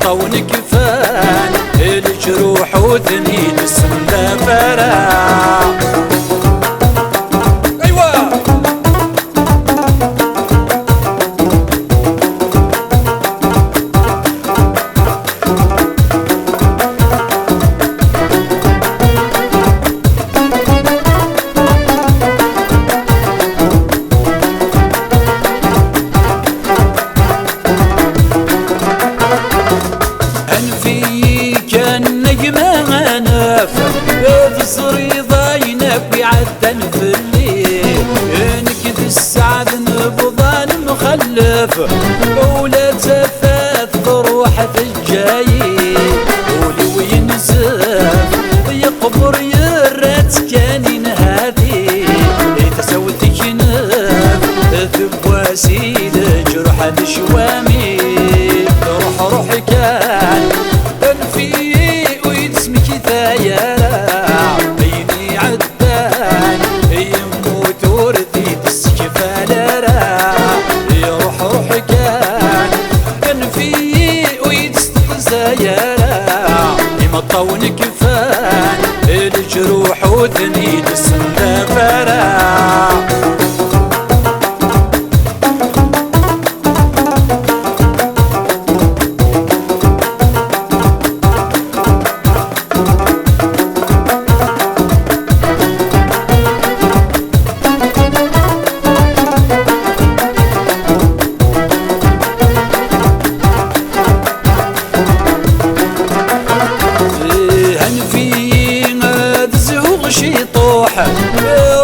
يمطون كفان الجروح وذنين السندفرة. بصري ضاينك ويعدن في الليل انك السعد نبضان مخلف ولا تفات روحه في الجايين ولو ينزف يقبر يرات كانين هادي تسوت كنف ثبواسيد جرح الشوامي روح روح كان انفي ويتسمك ثايا يمطون كفان الجروح وذنين السندفرة.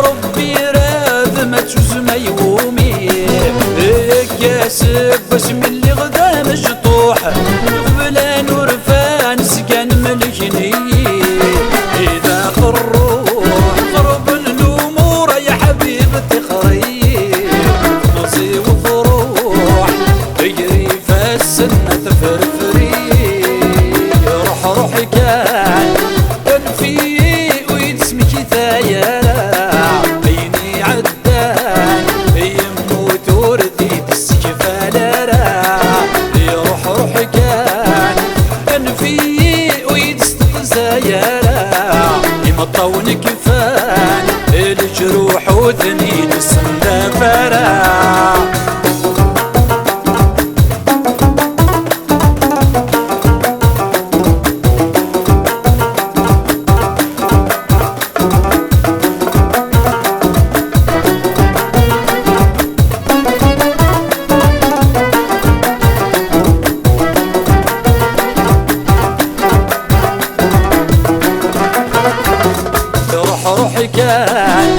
ربي راذ ما تجوز ما يومي كاسب باسم اللي غدا مجطوح غبلان ورفان سكان ملكني إذا الروح قرب الأمور يا حبيبتي خريب نصي وفروح تجري فالسنة تفرفري روح روح كان تنفي ويتسمك ثايا يمطون كفان الجروح وذنين السندفرة. روح كان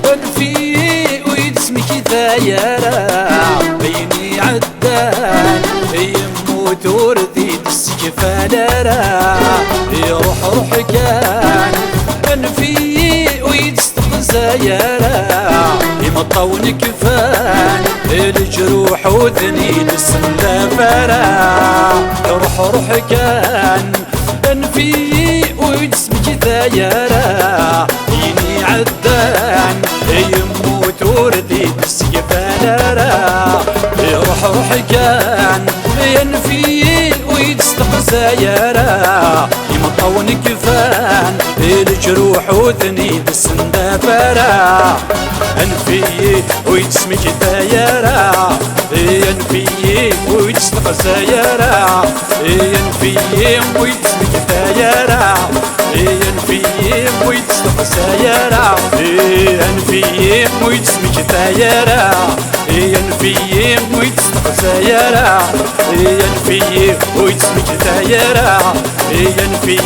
ونفي ويتسمك ثايرة بيني عدان يموت وردي السكفالرة. روح روح كان ونفي ويتسمك زايرة يمطون كفان الجروح وذنين السندفرة. روح روح كان ونفي ويتسمك ثايرة يني عدان يموت وردي السيفالرة. روح روح كان ينفي ويتسلق زايرة يمطون كفان الجروح وذنين السندفرة. انفي ويتسمك ثايرة ينفي ويتسلق زايرة ينفي ويتسمك ثايرة ينفي ويتسلق زايرة ينفي ويتسمك ثايرة ينفي ويتسلق زايرة ينفي ويتسمك ثايرة ينفي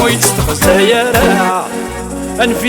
ويتسلق زايرة انفي